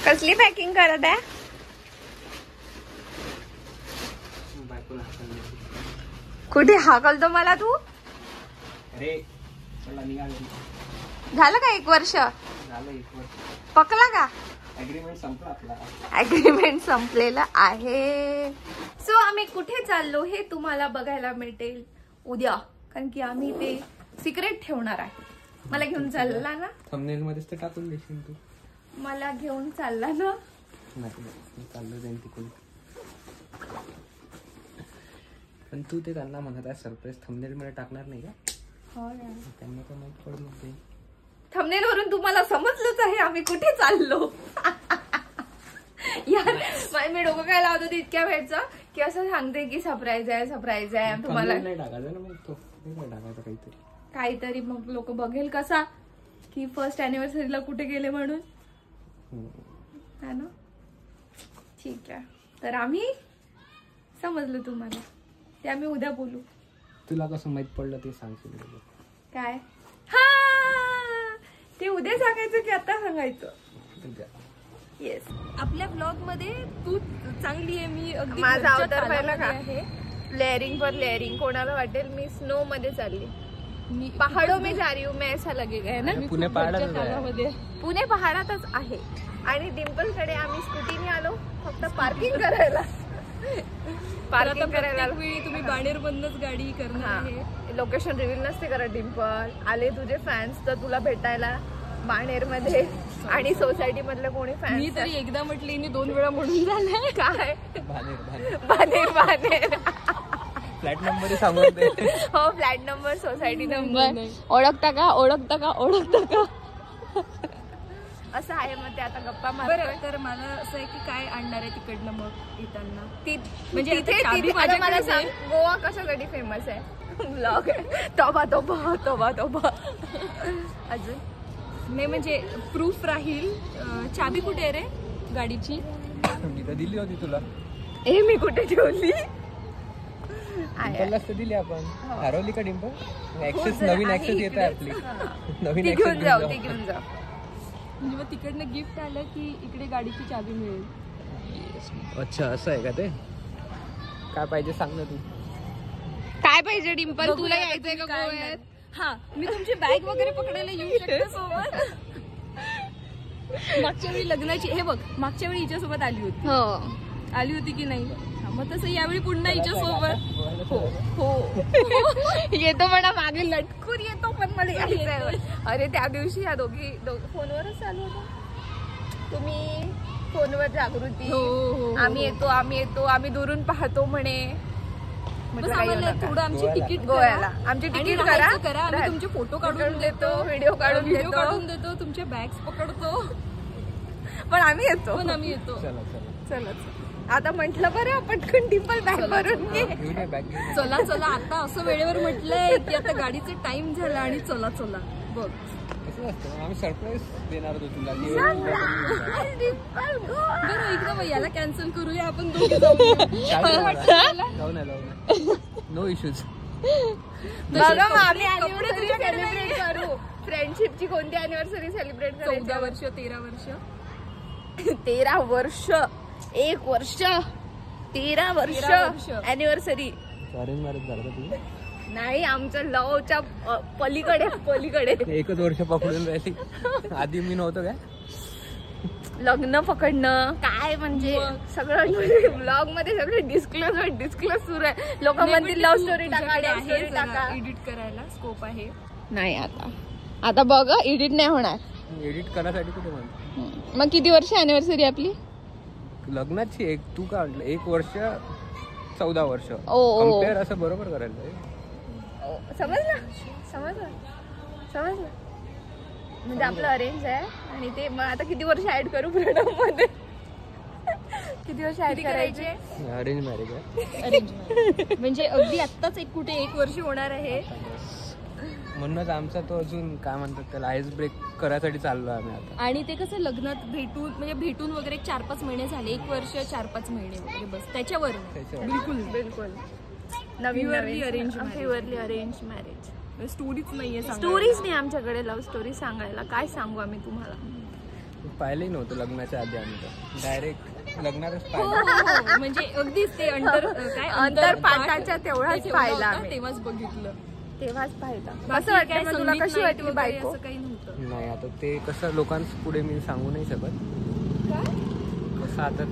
कसली पॅकिंग करत आहे? कुठे हाकलतो मला तू? अरे झालं का 1 वर्ष? झालं 1 वर्ष. पकला का? ऍग्रीमेंट संपला आपला. ऍग्रीमेंट संपलेलं आहे. सो आम्ही कुठे चाललो हे तुम्हाला बघायला मिळेल उद्या, कारण की आम्ही ते सिक्रेट ठेवणार आहे. मला घेऊन चालला ना? थंबनेल मध्येच तर टाकून देशील तू. मला घेऊन चालला ना? नाही चाललं जाईल तिकडून. पण तू ते त्यांना म्हणत आहे सरप्राईज थंबनेल मध्ये टाकणार नाही का? हो ना. त्यांना तर माहित पडलं ते. थंबनेल वरून तुम्हाला समजलंच आहे आम्ही कुठे चाललो. यार मी डोकं काय लावत होती इतक्या वेळचं की असं सांगते की सरप्राईज आहे सरप्राईज आहे तुम्हाला. नाही टाकायचं ना मग, तो नाही टाकायचं काहीतरी मग लोक बघेल कसा की फर्स्ट अॅनिव्हर्सरीला कुठे गेले म्हणून. है ना? ठीक आहे. तर आम्ही समजलो तुम्हाला, ते आम्ही उद्या बोलू. तुला कसं माहित पडलं ते सांगशील काय? हा ते उद्या सांगायचं की आता सांगायचं? येस. आपल्या ब्लॉग मध्ये तू चांगली आहे, मी अगदी माझा अवतार पाहिला का आहे. लेअरिंग पर लेअरिंग. कोणाला वाटेल मी स्नो मध्ये चालली, मी पहाडो में जा रही हूँ मैं, ऐसा लगेगा है ना? पुणे पहाडात. पुणे पहाडातच आहे. आणि डिम्पल कडे आम्ही स्कूटीने आलो फक्त पार्किंग करायला. पार्किंग करायला तुम्ही बाणेर मधनच गाडी करणार आहे. लोकेशन रिव्हील नसते करत डिम्पल. आले तुझे फॅन्स तर तुला भेटायला बाणेर मध्ये, आणि सोसायटी मधले कोणी फॅन्स. मी तरी एकदा म्हटली 2 वेळा म्हणून झालंय. काय बाणेर बाणेर फ्लॅट नंबर सांगून दे. हो फ्लॅट नंबर, सोसायटी नंबर. ओळखता का? असं आहे. मग ते आता गप्पा बरं, मारतोय. तर मला असं आहे की काय आणणार आहे तिकडनं मग येताना? म्हणजे तिथे आता मला सांग गोवा कशासाठी फेमस आहे? ब्लॉग तोबा अजून नाही म्हणजे प्रूफ राहील. चाबी कुठे आहे रे गाडीची? मी तर दिली होती तुला. मी कुठे ठेवली? डिम्पललाच तर दिली आपण. हरवली का डिम्पल? ऍक्सेस नवीन ऍक्सेस येत आहे आपली. नवीन घेऊन जाऊ. म्हणजे मग तिकडनं गिफ्ट आलं की इकडे गाडीची चाबी मिळेल. अच्छा असं आहे का ते? काय पाहिजे सांग ना तू. काय पाहिजे डिम्पल? तुला यायचंय का गोव्यात? हा, मी तुमची बॅग वगैरे पकडायला येऊ शकते सोबत. मागच्या वेळी लग्नाची हे बघ, मागच्या वेळी हिच्यासोबत आली होती की नाही? मग तसं यावेळी पुन्हा हिच्यासोबत. हो येतो म्हणा, मागे लटकून येतो, पण मला यायचंय. अरे त्या दिवशी या दोघी फोनवरच चालू होतं. तुम्ही फोनवर जागृती, आम्ही येतो, आम्ही दुरून पाहतो म्हणे. थोडं आमची तिकीट गोव्याला, आमची तिकीट करा, आम्ही तुमचे फोटो काढून देतो, व्हिडिओ काढून देतो, तुमच्या बॅग्स पकडतो, पण आम्ही येतो. चला आता म्हंटल बरं पटकन डिम्पल बॅग भरून घे. चला आता असं वेळेवर म्हटलंय की आता गाडीचा टाइम झाला आणि चला बघ. आम्ही सरप्राईज देणार होतो तुला. बरं एकदम याला कॅन्सल करूया आपण दोघे जाऊन. No issues. बघा आम्ही अॅनिव्हर्सरी सेलिब्रेट करू. फ्रेंडशिपची कोणती अॅनिव्हर्सरी सेलिब्रेट करायची? 14 वर्ष 13 वर्ष 13 वर्ष 1 वर्ष 13 वर्ष अॅनिव्हर्सरी. अरेंज मॅरेज झालं तुझं? नाही, आमच्या लवच्या पलीकडे 1च वर्ष पकडून राहिली. आधी मी नव्हतो काय? लग्न पकडणं काय म्हणजे सगळं ब्लॉग मध्ये सगळं डिस्क्लोज सुरू आहे. लोक म्हणतील लव्ह स्टोरी टाका. एडिट करायला स्कोप आहे. नाही आता बघ एडिट नाही होणार. एडिट करायसाठी कुठे म्हणतो? मग किती वर्ष अॅनिव्हर्सरी आपली लग्नाची? तू काय म्हटलं 1 वर्ष 14 वर्ष कम्पेअर असं बरोबर करायला. समजलं म्हणजे आपलं अरेंज आहे. आणि ते मग आता किती वर्ष ऍड करू प्रणव मध्ये? किती वर्ष ऍड करायचे? अरेंज मॅरेज आहे. अरेंज म्हणजे अगदी आत्ताच 1 वर्ष होणार आहे. म्हणूनच आमचा तो अजून काय म्हणतात त्याला आईस ब्रेक करायसाठी चाललो आम्ही आता. आणि ते कसं लग्नात भेटून वगैरे 4-5 महिने झाले. 1 वर्ष 4-5 महिने वगैरे बस त्याच्यावर. बिलकुल नवीन प्युअरली अरेंज मॅरेज. स्टोरीच नाहीये. स्टोरीज नाही आमच्याकडे लव्ह स्टोरी सांगायला. काय सांगू आम्ही तुम्हाला? पाहिलंही नव्हतं लग्नाच्या आधी आम्ही तर डायरेक्ट लग्नातच पाहिलं. म्हणजे अगदीच ते अंतर पाटाच्या तेवढाच पाहिला आम्ही. तेव्हाच बघितलं, तेव्हाच पाहिलं. कसं वाटतं तुला, कशी वाटली बायको? असं काही नव्हतं. नाही आता ते कसं लोकांपुढे मी सांगू नाही शकत कसं. आता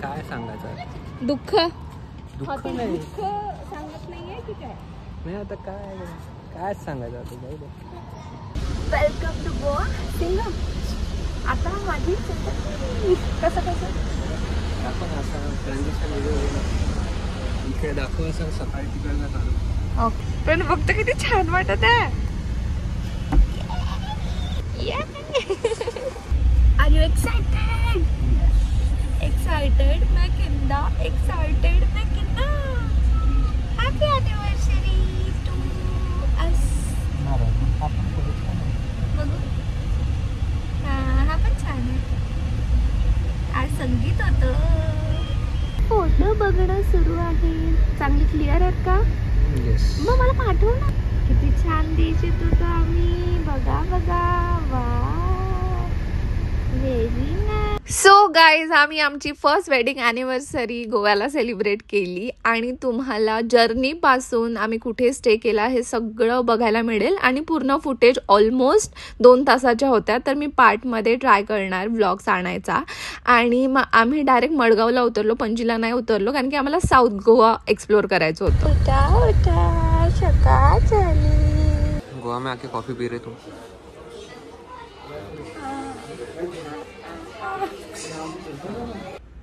काय सांगायचं. दुःख नाही सांगत नाहीये की काय. नाही आता काय सांगायचं आता. जाऊ दे. वेलकम टू गोवा सिंगम. आता माझी कसं आपण असं ट्रान्झॅक्शन इकडे दाखव असं सकाळी तिकडनं चालू. ओके, पण फक्त किती छान वाटत आहे. R you excited? एक्साइटेड मैं किंदा, एक्साइटेड मैं किंदा. Happy anniversary to us. बघू, हा पण छान आहे. आज संगीत होतं. फोटो बघणं सुरू आहे. चांगली क्लिअर आहेत का? मग मला पाठव ना. किती छान दिसत होतो आम्ही. बघा वा, व्हेरी नाईस. सो गाईज, आम्ही आमची फर्स्ट वेडिंग ॲनिव्हर्सरी गोव्याला सेलिब्रेट केली आणि तुम्हाला जर्नी पासून आम्ही कुठे स्टे केला हे सगळं बघायला मिळेल. आणि पूर्ण फुटेज ऑलमोस्ट 2 तासाच्या होत्या, तर मी पार्टमध्ये ट्राय करणार व्लॉग्स आणायचा. आणि मग आम्ही डायरेक्ट मडगावला उतरलो, पणजीला नाही उतरलो, कारण की आम्हाला साऊथ गोवा एक्सप्लोर करायचं होतं. सकाळ झाली. गोवा में आके कॉफी पी रहे तुम?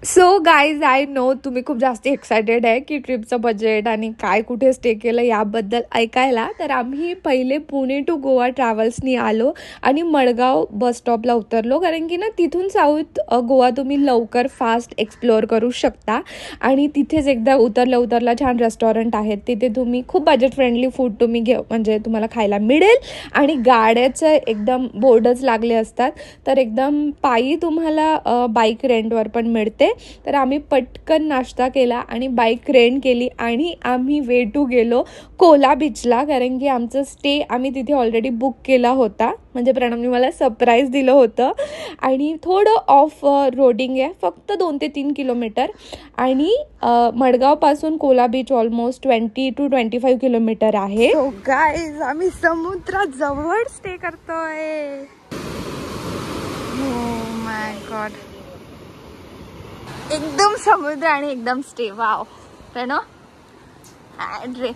सो गाईज, आय नो तुम्ही खूप जास्त एक्सायटेड आहे की ट्रिपचं बजेट आणि काय कुठे स्टे केलं याबद्दल ऐकायला. तर आम्ही पहिले पुणे टू गोवा ट्रॅव्हल्सनी आलो आणि मडगाव बस स्टॉपला उतरलो, कारण की ना तिथून साऊथ गोवा तुम्ही लवकर फास्ट एक्सप्लोअर करू शकता. आणि तिथेच एकदा उतरल्या छान रेस्टॉरंट आहेत, तिथे तुम्ही खूप बजेट फ्रेंडली फूड तुम्ही म्हणजे तुम्हाला खायला मिळेल. आणि गाड्याचं एकदम बोर्डच लागले असतात, तर एकदम पायी तुम्हाला बाईक रेंटवर पण मिळते. तर आम्ही पटकन नाश्ता केला आणि बाईक रेंट केली आणि आम्ही वेटू गेलो कोला बीचला, कारण की आमचं स्टे आम्ही तिथे ऑलरेडी बुक केला होता. म्हणजे प्रणवने मला सरप्राईज दिलं होतं. आणि थोडं ऑफ रोडिंग आहे, फक्त 2 ते 3 किलोमीटर. आणि मडगावपासून Cola beach almost 20 to 25 kilometre आहे. सो गाईज, आम्ही समुद्राजवळ स्टे करतोय. ओह माय गॉड, एकदम समुद्र आणि एकदम स्टे. वाव नो रे.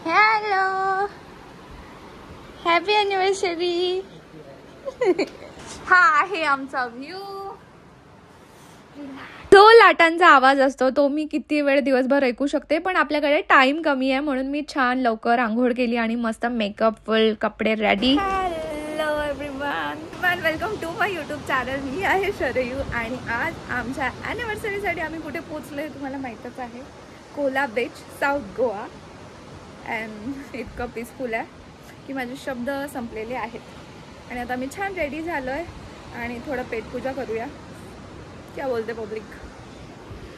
Hello, happy anniversary. हा आहे आमचा व्ह्यू. जो लाटांचा आवाज असतो तो मी किती वेळ दिवसभर ऐकू शकते, पण आपल्याकडे टाइम कमी आहे म्हणून मी छान लवकर आंघोळ केली आणि मस्त मेकअप फुल कपडे ready. Hello everyone, welcome to my YouTube channel. मी आहे शरयू आणि आज आमच्या ॲनिव्हर्सरीसाठी आम्ही कुठे पोचलो हे तुम्हाला माहीतच आहे. Cola beach, south Goa. And इतकं पीसफुल आहे की माझे शब्द संपलेले आहेत. आणि आता मी छान रेडी झालो आहे आणि थोडं पेटपूजा करूया. क्या बोलते पब्लिक?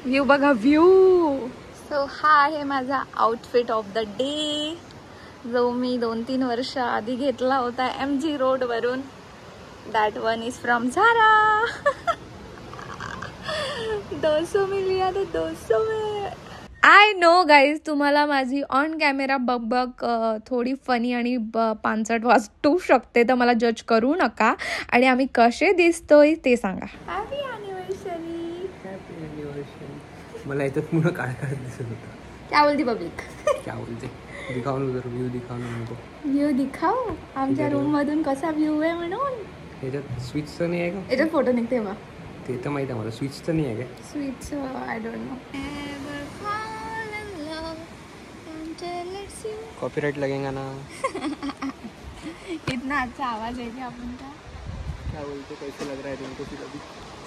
व्ह्यू बघा, व्ह्यू. सो हा आहे माझा आउटफिट ऑफ द डे, जो मी 2-3 वर्ष आधी घेतला होता MG रोडवरून. दॅट वन इज फ्रॉम झारा. 200 में लिया तो 200 में. आय नो गाईज, तुम्हाला माझी ऑन कॅमेरा बग थोडी फनी आणि पानसट वाटू शकते, तर मला जज करू नका. आणि आम्ही कसे दिसतोय ते सांगा. Happy anniversary. Happy anniversary. मला इथं पूर्ण काय दिसत होतं. क्या बोलती पब्लिक? क्या बोलते? दिखाव ना उधर, व्ह्यू दिखाव ना उनको. व्ह्यू दिखाव आमच्या रूम मधून कसा व्ह्यू आहे म्हणून. याच्यात स्विचचं नाही आहे का? याच्यात फोटो निघते बा. ते तर माहिती आहे मला, स्विचचं नाही आहे का? Switch I don't know. Copyright लगेगा ना. इतना अच्छा आवाज है क्या अपन का? क्या बोलते, कैसे लग रहा है तुमको फिर अभी?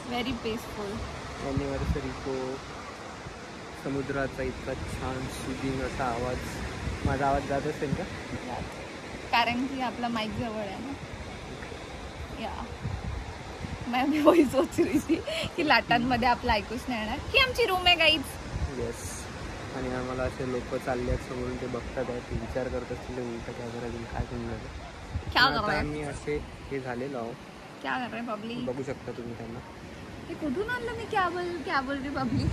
Very peaceful. एनिवर्सरी को समुद्राचा इतका छान सुदिंग असा आवाज. माझा आवाज जात असेल का? कारण की आपला माईक जवळ आहे ना. या मी वही सोच रही थी की लाटांमध्ये आपलं ऐकूच नाही येणार. ही आमची रूम आहे गाईज. येस. आणि आम्हाला असे लोक चालले आहेत समोरून, ते बघतात आहेत, ते विचार करत असतील उलट काय करायचं काय करणार. आम्ही असे हे झालेलो आहोत. क्या कर रहे पब्लिक बघू शकता तुम्ही त्यांना. हे कुठून आणलं मी क्या बोल रही पब्लिक.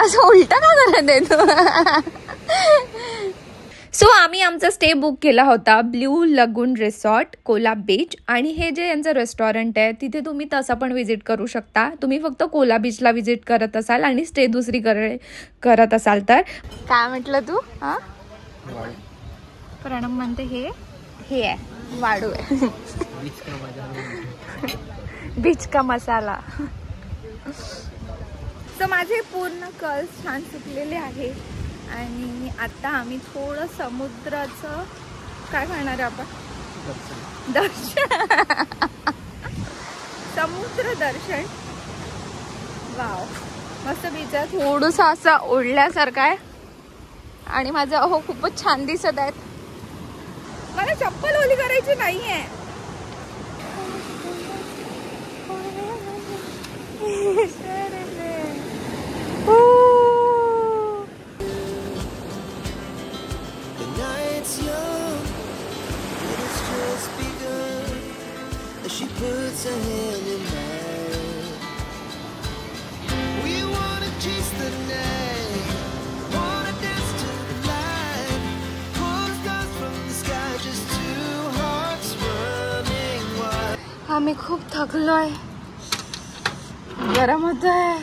असं उलटा का करत आहे तू. सो आम्ही आमचा स्टे बुक केला होता ब्ल्यू लगून रिसॉर्ट कोला बीच. आणि हे जे यांचं रेस्टॉरंट आहे तिथे तुम्ही तसं पण व्हिजिट करू शकता. तुम्ही फक्त कोला बीचला व्हिजिट करत असाल आणि स्टे दुसरीकडे करत असाल तर. काय म्हटलं तू? हां प्रणम म्हणते हे आहे वाडू आहे. बीच का मसाला. तर माझे पूर्ण कर्ल्स छान सुकलेले आहे आणि आता आम्ही थोडं समुद्राचं काय करणार आहे आपण दर्शन. समुद्र दर्शन. वाव मस्त बीच आहे. थोडंसं असं ओढल्यासारखं आहे आणि माझं हो खूपच छान दिसत आहेत. मला चप्पल ओली करायची नाहीये. She puts her hand in mine. We wanna chase the night, wanna dance to the light, pull stars from the sky, just two hearts running wild. आम्ही खूप थकलोय. गरम होत आहे.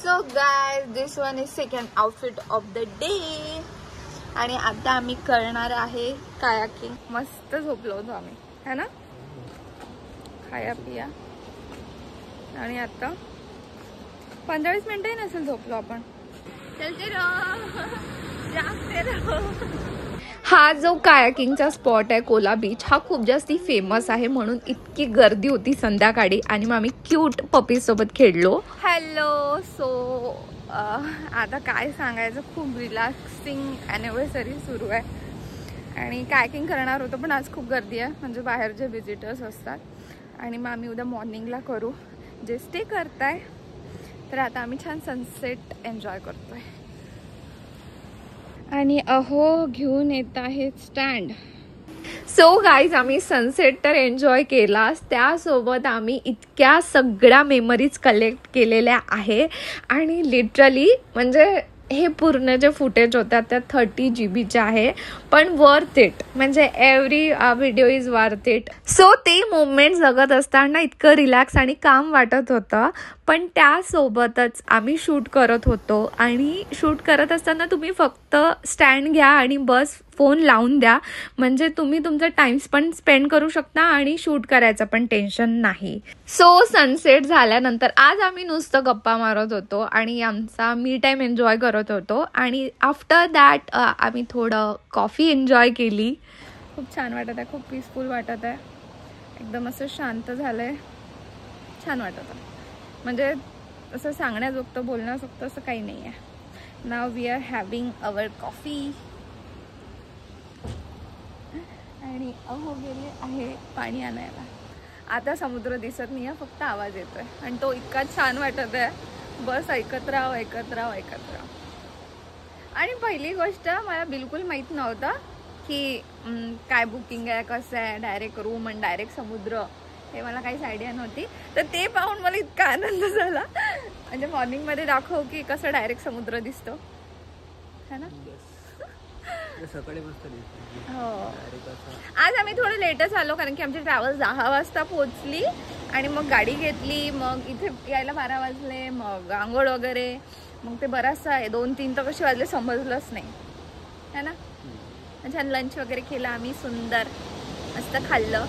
So guys this one is second outfit of the day. आणि आता आम्ही करणार आहे कायाकिंग. मस्त झोपलो होतो आम्ही है ना. खाया पिया आणि आता 15-20 मिनिटही नसेल झोपलो आपण. चलते रहो जागते रहो. हा जो कायाकिंगचा स्पॉट आहे कोला बीच हा खूप जास्ती फेमस आहे म्हणून इतकी गर्दी होती संध्याकाळी. आणि मग आम्ही क्यूट पपीज सोबत खेळलो. हॅलो. सो आता काय सांगायचं, खूप रिलॅक्सिंग ॲनिव्हर्सरी सुरू आहे आणि कायकिंग करणार होतो पण आज खूप गर्दी आहे. म्हणजे बाहेरचे विजिटर्स असतात आणि मग आम्ही उद्या मॉर्निंगला करू जे स्टे करताय. तर आता आम्ही छान सनसेट एन्जॉय करतोय. आणि अहो घेऊन येत आहेत स्टँड. सो गाईज आम्ही सनसेट तर एन्जॉय केलाच, त्यासोबत आम्ही इतक्या सगळ्या मेमरीज कलेक्ट केलेल्या आहे. आणि लिटरली म्हणजे हे पूर्ण जे फुटेज होत्या त्या 30 GB आहे पण वर्थ इट. म्हणजे every video is worth it. So ते मोमेंट जगत असताना इतकं रिलॅक्स आणि काम वाटत होतं. पण त्यासोबतच आम्ही शूट करत होतो आणि शूट करत असताना तुम्ही फक्त स्टँड घ्या आणि बस फोन लावून द्या. म्हणजे तुम्ही तुमचा टाइम पण स्पेंड करू शकता आणि शूट करायचं पण टेन्शन नाही. सो सनसेट झाल्यानंतर आज आम्ही नुसतं गप्पा मारत होतो आणि आमचा मी टाईम एन्जॉय करत होतो. आणि आफ्टर दॅट आम्ही थोडं कॉफी एन्जॉय केली. खूप छान वाटत आहे, खूप पीसफुल वाटत आहे. एकदम असं शांत झालं आहे, छान वाटत आहे. म्हणजे असं सांगण्याजोगतं बोलण्याजोगतं असं काही नाही आहे. Now we are having our coffee. आणि अहो गेले आहे पाणी आणायला. आता समुद्र दिसत नाही आहे, फक्त आवाज येतोय आणि तो इतका छान वाटत आहे. बस ऐकत राहा ऐकत राहा ऐकत राहा. आणि पहिली गोष्ट मला बिलकुल माहीत नव्हतं की काय बुकिंग आहे, कसं आहे, डायरेक्ट रूम आणि डायरेक्ट समुद्र, हे मला काहीच आयडिया नव्हती. तर ते पाहून मला इतका आनंद झाला. म्हणजे मॉर्निंगमध्ये दाखव की कसं डायरेक्ट समुद्र दिसतो है ना. सकाळी मस्त दिसतो. हो आज आम्ही थोडं लेटच आलो कारण की आमची ट्रॅव्हल 10 वाजता पोहोचली आणि मग गाडी घेतली. मग इथे यायला 12 वाजले. मग आंघोळ वगैरे, मग ते बराचसा 2-3 तर कसे वाजले समजलंच नाही है ना. छान लंच वगैरे केला आम्ही, सुंदर मस्त खाल्लं.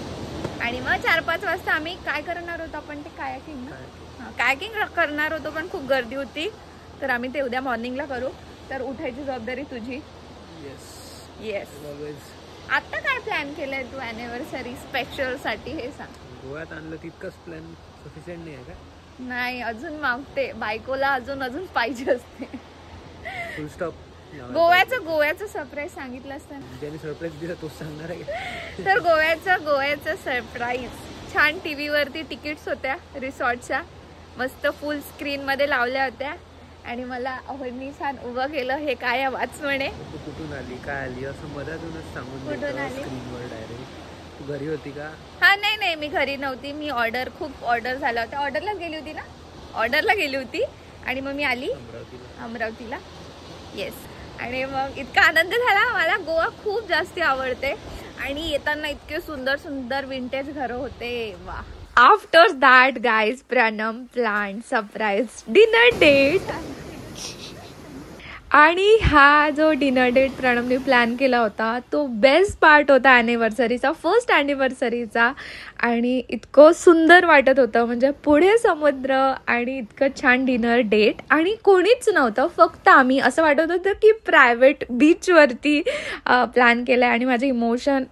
आणि मग 4-5 वाजता आम्ही काय करणार होतो आपण ते कायाकिंग ना, कायाकिंग करणार होतो पण खूप गर्दी होती. तर आम्ही ते उद्या मॉर्निंगला करू. तर उठायची जबाबदारी तुझी. येस. आता काय प्लॅन केलंय तू अॅनिव्हर्सरी स्पेशल साठी हे सांग. गोव्यात आणलं तितकंच प्लॅन सफिशियंट नाही आहे का. नाही अजून मागते, बायकोला अजून अजून पाहिजे असते. फुल स्टॉप. गोव्याचं सरप्राईज सांगितलं असतं. ज्याने सरप्राईज दिला तोच सांगणार आहे. तर गोव्याचं सरप्राईज छान टीव्ही वरती तिकीट्स होत्या रिसॉर्टच्या, मस्त फुल स्क्रीन मध्ये लावल्या होत्या आणि मला अहोनी छान उभं केलं. हे काय वाच म्हणे. तू कुठून आली, काय आली असं मधातूनच सांगून कुठून आली? स्क्रीनवर डायरेक्ट. तू घरी होती का? हा नाही मी घरी नव्हती. मी खूप ऑर्डर झाला होता. ऑर्डरला गेली होती आणि मग मी आली अमरावतीला. येस. आणि मग इतका आनंद झाला. मला गोवा खूप जास्त आवडते आणि येताना इतके सुंदर सुंदर विंटेज घरं होते. वा. After that guys Pranam plan surprise dinner date. आणि हा जो डिनर डेट प्रणमने प्लॅन केला होता तो बेस्ट पार्ट होता ॲनिव्हर्सरीचा, फर्स्ट ॲनिव्हर्सरीचा. आणि इतकं सुंदर वाटत होतं, म्हणजे पुढे समुद्र आणि इतकं छान डिनर डेट आणि कोणीच नव्हतं, फक्त आम्ही. असं वाटत होतं की प्रायव्हेट बीचवरती प्लॅन केलं आहे. आणि माझे इमोशन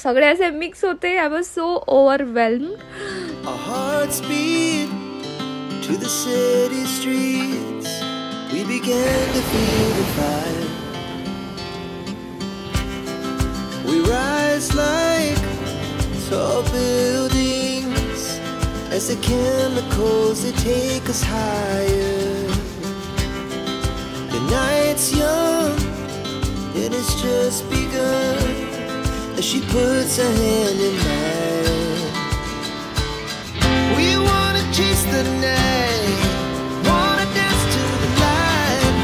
सगळे असे मिक्स होते. I was so overwhelmed. Our hearts beat to the city streets. We began to feel the fire. We rise like tall buildings as the chemicals they take us higher. The night's young and it's just begun as she puts her hand in mine. We wanna chase the night, wanna dance to the light,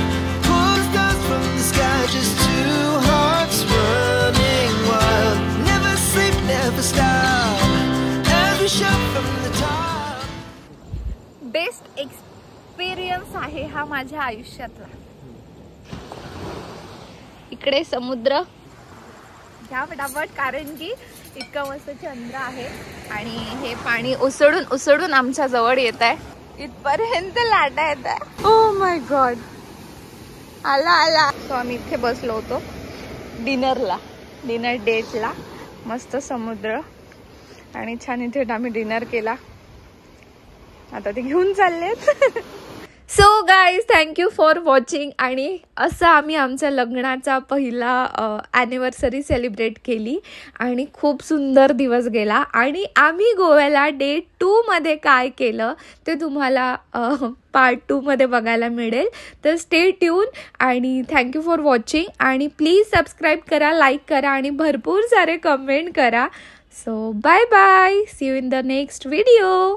pull stars from the sky, just two hearts running wild. Never sleep, never stop, as we shout from the top. Best experience आहे हा माझ्या आयुष्यातला. इकडे समुद्र घ्या फटाफट, कारण की इतकं मस्त चंद्र आहे आणि हे पाणी उसळून आमच्या जवळ येत आहे. इथपर्यंत लाटा येत आहे. Oh my God. आला. तो आम्ही इथे बसलो होतो डिनर डेटला. मस्त समुद्र आणि छान इथे आम्ही डिनर केला. आता ते घेऊन चाललेत. So guys thank you for watching. आणि असं आम्ही आमच्या लग्नाचा पहिला ॲनिव्हर्सरी सेलिब्रेट केली आणि खूप सुंदर दिवस गेला. आणि आम्ही गोव्याला डे 2 मध्ये काय केलं ते तुम्हाला पार्ट 2 मध्ये बघायला मिळेल. तर स्टे ट्यून आणि थँक्यू फॉर वॉचिंग. आणि प्लीज सबस्क्राईब करा, लाईक करा आणि भरपूर सारे कमेंट करा. So bye bye. See you in the next video.